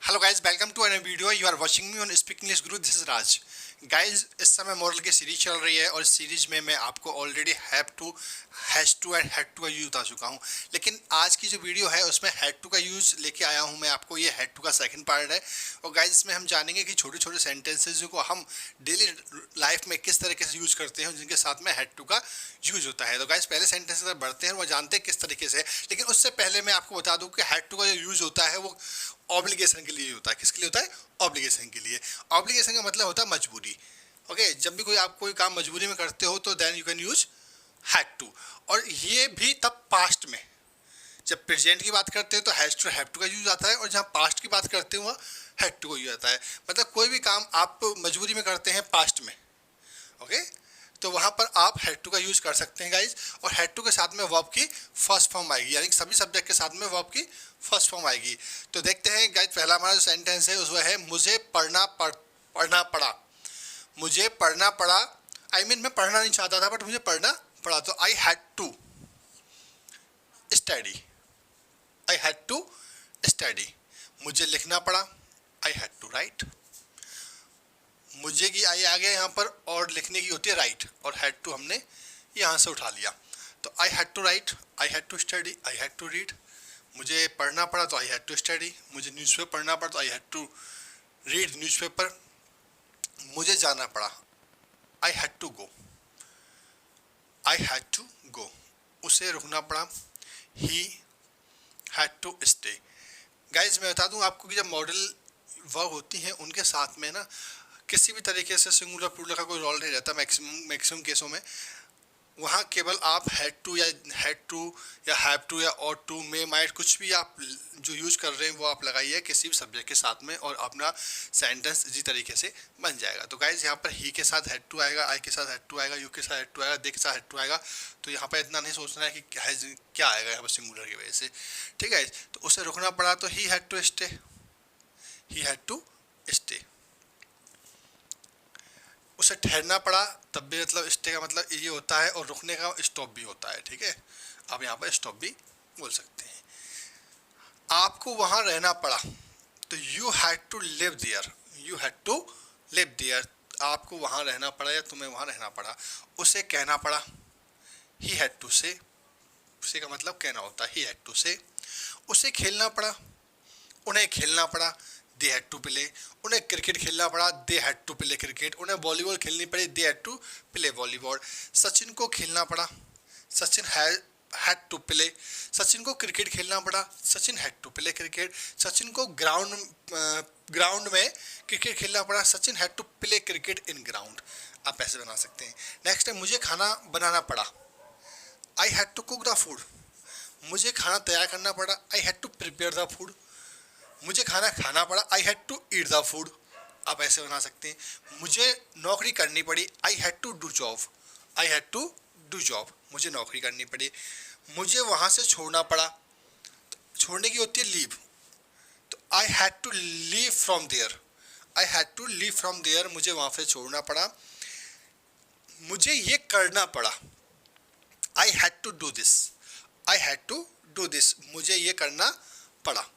Hello guys, welcome to another video. You are watching me on Speak English Guru. This is Raj. Guys, इस समय model की series चल रही है और इस सीरीज में मैं आपको already have to, has to and had to का यूज बता चुका हूँ। लेकिन आज की जो वीडियो है उसमें हैड टू का यूज लेके आया हूँ मैं आपको। ये हैड टू का सेकंड पार्ट है। और गाइज, इसमें हम जानेंगे कि छोटे छोटे सेंटेंसेज को हम डेली लाइफ में किस तरीके से यूज करते हैं जिनके साथ में हैड टू का यूज होता है। तो गाइज, पहले सेंटेंस पर बढ़ते हैं, वो जानते हैं किस तरीके से। लेकिन उससे पहले मैं आपको बता दूं कि हैड टू का जो यूज होता है वो ऑब्लिगेशन के लिए होता है। किसके लिए होता है? ऑब्लिगेशन के लिए। ऑब्लिगेशन का मतलब होता है मजबूरी। ओके, जब भी आप कोई काम मजबूरी में करते हो तो then you can use had to. और ये भी तब पास्ट में। जब प्रेजेंट की बात करते हैं तो हैज टू हैव टू का यूज आता है, और जहाँ पास्ट की बात करते हैं वहाँ हैड टू का यूज आता है। मतलब कोई भी काम आप मजबूरी में करते हैं पास्ट में, ओके, तो वहाँ पर आप हैड टू का यूज कर सकते हैं गाइज। और हैड टू के साथ में वर्ब की फर्स्ट फॉर्म आएगी, यानी कि सभी सब्जेक्ट के साथ में वर्ब की फर्स्ट फॉर्म आएगी। तो देखते हैं गाइज, पहला हमारा जो सेंटेंस है उसमें है मुझे पढ़ना पड़ा। मुझे पढ़ना पड़ा, मैं पढ़ना नहीं चाहता था बट मुझे पढ़ना पड़ा। तो I had to study. I had to study. मुझे लिखना पड़ा, आई हैड टू राइट। मुझे की आई आ गया यहाँ पर, और लिखने की होती है राइट, और हैड टू हमने यहाँ से उठा लिया। तो I had to write, I had to study, I had to read. मुझे पढ़ना पड़ा तो आई हैड टू स्टडी। मुझे न्यूज़पेपर पढ़ना पड़ा तो I had to read newspaper. मुझे जाना पड़ा, I had to go. I had to go. उसे रुकना पड़ा, he had to stay. Guys, मैं बता दूं आपको कि जब मॉडल वर्ब होती हैं उनके साथ में ना किसी भी तरीके से सिंगुलर प्लूरल का कोई रोल नहीं रहता। मैक्सिमम केसों में वहाँ केवल आप हैड टू या हैव टू या ऑट टू मे माइट कुछ भी आप जो यूज कर रहे हैं वो आप लगाइए किसी भी सब्जेक्ट के साथ में, और अपना सेंटेंस इसी तरीके से बन जाएगा। तो गाइज, यहाँ पर ही के साथ हैड टू आएगा, आई के साथ हैड टू आएगा, यू के साथ हैड टू आएगा, दे के साथ हैड टू आएगा। तो यहाँ पर इतना नहीं सोचना है कि क्या आएगा यहाँ पर सिंगुलर की वजह से। ठीक है, तो उसे रुकना पड़ा तो he had to stay. He had to stay. उसे ठहरना पड़ा, तब भी मतलब स्टे का मतलब ये होता है, और रुकने का स्टॉप भी होता है। ठीक है, आप यहाँ पर स्टॉप भी बोल सकते हैं। आपको वहाँ रहना पड़ा तो you had to live there. You had to live there. आपको वहाँ रहना पड़ा या तुम्हें वहाँ रहना पड़ा। उसे कहना पड़ा, ही हैड टू से। उसे का मतलब कहना होता है, ही हैड टू से। उसे खेलना पड़ा, उन्हें खेलना पड़ा, दे हैड टू प्ले। उन्हें क्रिकेट खेलना पड़ा, they had to play cricket. उन्हें वॉलीबॉल खेलनी पड़ी, they had to play volleyball. Sachin को खेलना पड़ा, Sachin had to play. Sachin को क्रिकेट खेलना पड़ा, सचिन हैड टू प्ले क्रिकेट। सचिन को ग्राउंड में क्रिकेट खेलना पड़ा, Sachin had to play cricket in ground. आप ऐसे बना सकते हैं। नेक्स्ट है मुझे खाना बनाना पड़ा, I had to cook the food. मुझे खाना तैयार करना पड़ा, I had to prepare the food. मुझे खाना खाना पड़ा, I had to eat the food. आप ऐसे बना सकते हैं। मुझे नौकरी करनी पड़ी, I had to do job. I had to do job. मुझे नौकरी करनी पड़ी। मुझे वहाँ से छोड़ना पड़ा, छोड़ने की होती है लीव, तो I had to leave from there. I had to leave from there. मुझे वहाँ से छोड़ना पड़ा। मुझे ये करना पड़ा, I had to do this. I had to do this. मुझे ये करना पड़ा।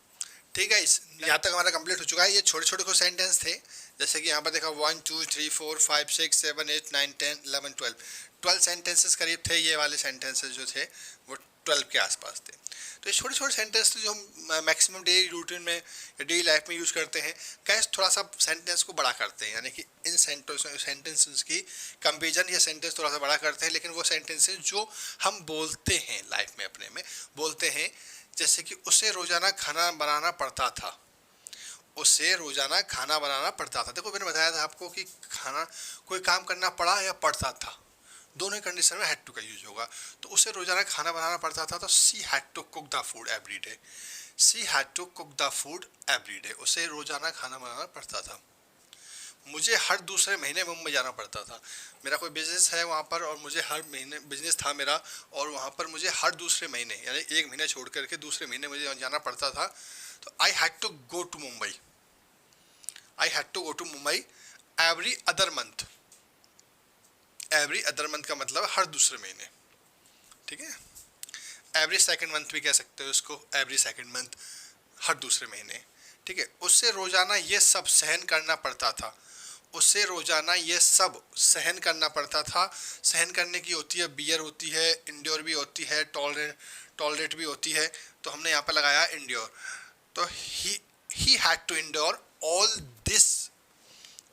ठीक है, इस यहाँ तक हमारा कंप्लीट हो चुका है। ये छोटे छोटे कुछ सेंटेंस थे, जैसे कि यहाँ पर देखा 1 2 3 4 5 6 7 8 9 10 11 12 सेंटेंसेस करीब थे। ये वाले सेंटेंसेस जो थे वो 12 के आसपास थे। तो ये छोटे छोटे सेंटेंस थे जो हम मैक्सिमम डेली रूटीन में या डेली लाइफ में यूज़ करते हैं। कैसे थोड़ा सा सेंटेंस को बड़ा करते हैं, यानी कि इन सेंटेंसेस की कंपेरिजन या सेंटेंस थोड़ा सा बड़ा करते हैं। लेकिन वो सेंटेंसेस जो हम बोलते हैं लाइफ में अपने में बोलते हैं, जैसे कि उसे रोजाना खाना बनाना पड़ता था। उसे रोजाना खाना बनाना पड़ता था। देखो, मैंने बताया था आपको कि खाना कोई काम करना पड़ा या पड़ता था, दोनों कंडीशन में हैड टू का यूज होगा। तो उसे रोजाना खाना बनाना पड़ता था, तो she had to cook the food every day. She had to cook the food every day. उसे रोजाना खाना बनाना पड़ता था। मुझे हर दूसरे महीने मुंबई जाना पड़ता था। मेरा कोई बिजनेस है वहाँ पर, और मुझे हर महीने बिजनेस था मेरा, और वहाँ पर मुझे हर दूसरे महीने यानी एक महीने छोड़ करके दूसरे महीने मुझे जाना पड़ता था। तो I had to go to Mumbai. I had to go to Mumbai every other month. Every other month का मतलब हर दूसरे महीने। ठीक है, एवरी सेकेंड मंथ भी कह सकते हो इसको, एवरी सेकेंड मंथ, हर दूसरे महीने। ठीक है, उससे रोजाना ये सब सहन करना पड़ता था, उससे रोजाना ये सब सहन करना पड़ता था। सहन करने की होती है, बियर होती है, इंड्योर भी होती है, टॉलरेट भी होती है, तो हमने यहाँ पर लगाया इंड्योर। तो he had to endure all this,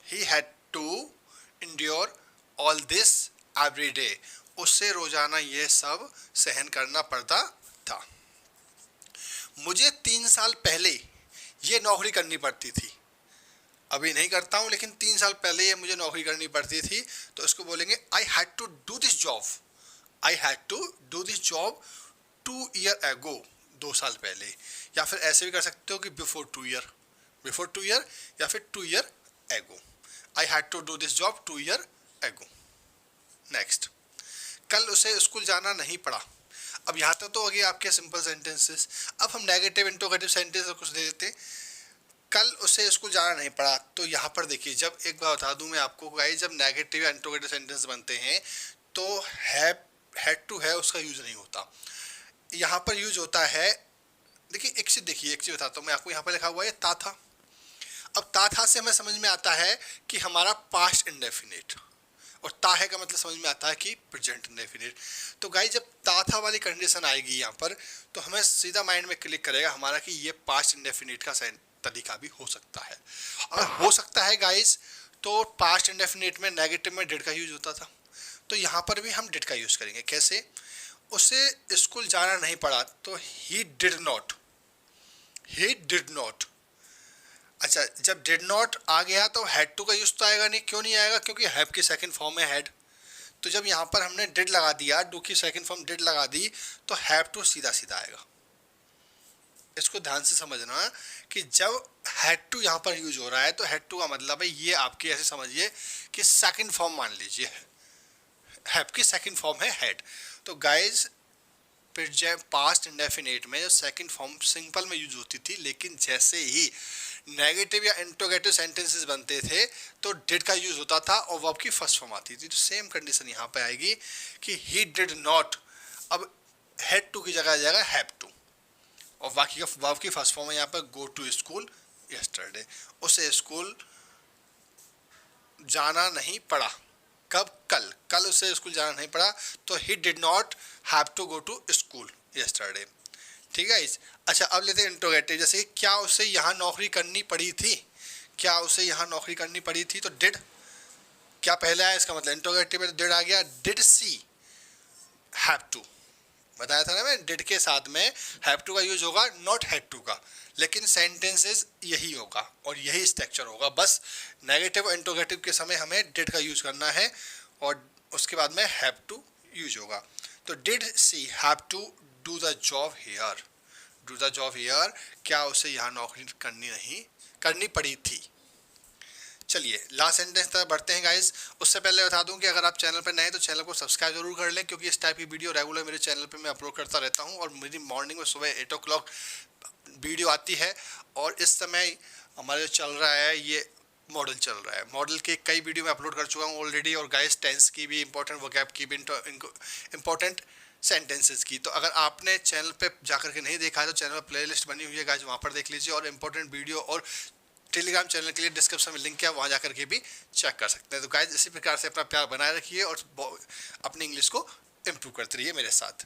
he had to endure all this every day, उससे रोजाना ये सब सहन करना पड़ता था। मुझे 3 साल पहले ये नौकरी करनी पड़ती थी, अभी नहीं करता हूँ लेकिन 3 साल पहले ये मुझे नौकरी करनी पड़ती थी, तो इसको बोलेंगे I had to do this job, I had to do this job 2 years ago, 2 साल पहले। या फिर ऐसे भी कर सकते हो कि बिफोर 2 year, बिफोर 2 year या फिर 2 year ago, I had to do this job 2 year ago। Next, कल उसे स्कूल जाना नहीं पड़ा। अब यहाँ तक तो हो गए आपके सिंपल सेंटेंसेस। अब हम नेगेटिव इंट्रोगेटिव सेंटेंस कुछ दे देते। कल उसे स्कूल जाना नहीं पड़ा, तो यहाँ पर देखिए, जब एक बार बता दूं मैं आपको गाइस, जब नेगेटिव या इंट्रोगेटिव सेंटेंस बनते हैं तो हैड टू है उसका यूज नहीं होता, यहाँ पर यूज होता है। देखिए एक चीज बताता हूँ मैं आपको, यहाँ पर लिखा हुआ है ता था। अब ता था से हमें समझ में आता है कि हमारा पास्ट इंडेफिनिट, और ता है का मतलब समझ में आता है कि प्रेजेंट इंडेफिनिट। तो गाइस जब ता था वाली कंडीशन आएगी यहाँ पर, तो हमें सीधा माइंड में क्लिक करेगा हमारा कि ये पास्ट इंडेफिनिट का तरीका भी हो सकता है। अगर हो सकता है गाइस, तो पास्ट इंडेफिनिट में नेगेटिव में डिड का यूज होता था, तो यहाँ पर भी हम डिड का यूज करेंगे। कैसे? उसे स्कूल जाना नहीं पड़ा, तो he did not, he did not. अच्छा, जब डिड नॉट आ गया तो हैड टू का यूज तो आएगा नहीं। क्यों नहीं आएगा? क्योंकि हैव की सेकंड फॉर्म है हैड। तो जब यहाँ पर हमने डिड लगा दिया, डू की सेकंड फॉर्म डिड लगा दी, तो हैव टू सीधा सीधा आएगा। इसको ध्यान से समझना कि जब हैड टू यहाँ पर यूज हो रहा है, तो हैड टू का मतलब है ये आपके ऐसे समझिए कि सेकंड फॉर्म मान लीजिए, हैव की सेकंड फॉर्म है हैड। तो गाइज पास्ट इंडेफिनिट में जो सेकंड फॉर्म सिंपल में यूज होती थी, लेकिन जैसे ही नेगेटिव या इंट्रोगेटिव सेंटेंसेस बनते थे तो डिड का यूज होता था और वर्ब की फर्स्ट फॉर्म आती थी। तो सेम कंडीशन यहाँ पे आएगी कि ही डिड नॉट, अब हैड टू की जगह आ जाएगा हैव टू, और बाकी का वर्ब की फर्स्ट फॉर्म है यहाँ पर गो टू स्कूल यस्टरडे, उसे स्कूल जाना नहीं पड़ा। कब? कल। कल उसे स्कूल जाना नहीं पड़ा, तो he did not have to go to school yesterday. ठीक है। अच्छा, अब लेते हैं इंट्रोगेटिव। जैसे क्या उसे यहाँ नौकरी करनी पड़ी थी, क्या उसे यहाँ नौकरी करनी पड़ी थी, तो डिड क्या पहले आया, इसका मतलब इंट्रोगेटिव में डिड आ गया। डिड सी हैव टू, बताया था ना मैं, डिड के साथ में हैव टू का यूज होगा, नॉट हैड टू का, लेकिन सेंटेंसेस यही होगा और यही स्ट्रक्चर होगा। बस नेगेटिव और इंट्रोगेटिव के समय हमें डिड का यूज करना है और उसके बाद में हैव टू यूज होगा। तो did she have to do the job here, do the job here, क्या उसे यहाँ नौकरी करनी पड़ी थी। चलिए लास्ट सेंटेंस तक बढ़ते हैं गाइस। उससे पहले बता दूं कि अगर आप चैनल पर नए हैं तो चैनल को सब्सक्राइब जरूर कर लें, क्योंकि इस टाइप की वीडियो रेगुलर मेरे चैनल पे मैं अपलोड करता रहता हूं और मेरी मॉर्निंग में सुबह 8 o'clock वीडियो आती है। और इस समय हमारे चल रहा है ये मॉडल चल रहा है, मॉडल के कई वीडियो मैं अपलोड कर चुका हूँ ऑलरेडी, और गाइस टेंस की भी इंपॉर्टेंट, वोकैब की भी इंपॉर्टेंट, सेंटेंसेस की। तो अगर आपने चैनल पे जाकर के नहीं देखा है तो चैनल पर प्लेलिस्ट बनी हुई है गाइस, वहाँ पर देख लीजिए। और इंपॉर्टेंट वीडियो और टेलीग्राम चैनल के लिए डिस्क्रिप्शन में लिंक है, वहाँ जाकर के भी चेक कर सकते हैं। तो गाइस इसी प्रकार से अपना प्यार बनाए रखिए और अपनी इंग्लिश को इम्प्रूव करते रहिए मेरे साथ।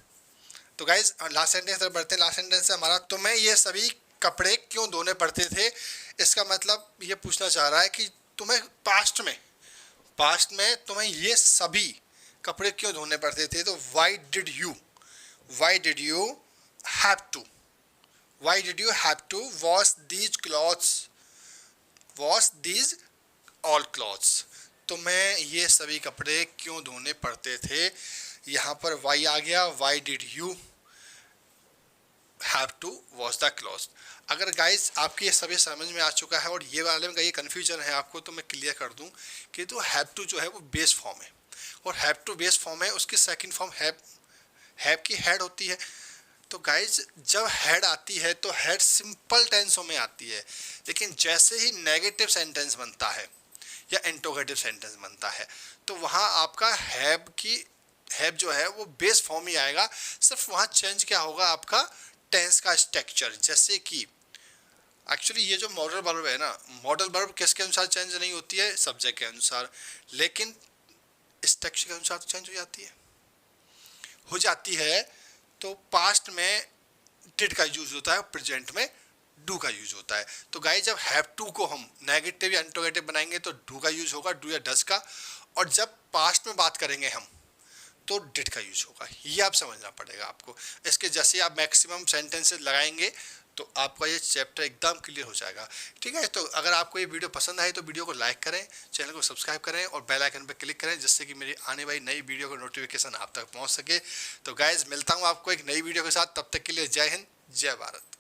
तो गाइस लास्ट सेंटेंस तरफ बढ़ते हैं। लास्ट सेंटेंस है हमारा, तुम्हें ये सभी कपड़े क्यों धोने पड़ते थे। इसका मतलब ये पूछना चाह रहा है कि तुम्हें पास्ट में तुम्हें ये सभी कपड़े क्यों धोने पड़ते थे। तो why did you have to wash these clothes, wash these all clothes, तुम्हें ये सभी कपड़े क्यों धोने पड़ते थे। यहाँ पर वाई आ गया, why did you have to wash the clothes. अगर गाइज आपकी ये सभी समझ में आ चुका है और ये वाले में ये कन्फ्यूजन है आपको, तो मैं क्लियर कर दूं कि तो हैव टू जो है वो बेस फॉर्म है, और हैव टू बेस फॉर्म है, उसकी सेकंड फॉर्म हैव की हेड होती है। तो गाइज जब हेड आती है तो हेड सिंपल टेंसों में आती है, लेकिन जैसे ही नेगेटिव सेंटेंस बनता है या इंट्रोगेटिव सेंटेंस बनता है तो वहाँ आपका हैव जो है वो बेस फॉर्म ही आएगा। सिर्फ वहाँ चेंज क्या होगा, आपका टेंस का स्ट्रक्चर। जैसे कि एक्चुअली ये जो मॉडल वर्ब है ना, मॉडल वर्ब किसके अनुसार चेंज नहीं होती है, सब्जेक्ट के अनुसार, लेकिन स्ट्रक्चर के अनुसार चेंज हो जाती है। तो पास्ट में डिड का यूज होता है, प्रेजेंट में डू का यूज होता है। तो गाइस जब हैव टू को हम नेगेटिव या इंट्रोगेटिव बनाएंगे तो डू का यूज होगा, डू या डस का, और जब पास्ट में बात करेंगे हम तो डिड का यूज होगा। ये आप समझना पड़ेगा आपको। इसके जैसे आप मैक्सिमम सेंटेंसेस लगाएंगे तो आपका ये चैप्टर एकदम क्लियर हो जाएगा। ठीक है, तो अगर आपको ये वीडियो पसंद आए तो वीडियो को लाइक करें, चैनल को सब्सक्राइब करें और बेल आइकन पर क्लिक करें, जिससे कि मेरी आने वाली नई वीडियो का नोटिफिकेशन आप तक पहुंच सके। तो गाइज मिलता हूं आपको एक नई वीडियो के साथ, तब तक के लिए जय हिंद, जय भारत।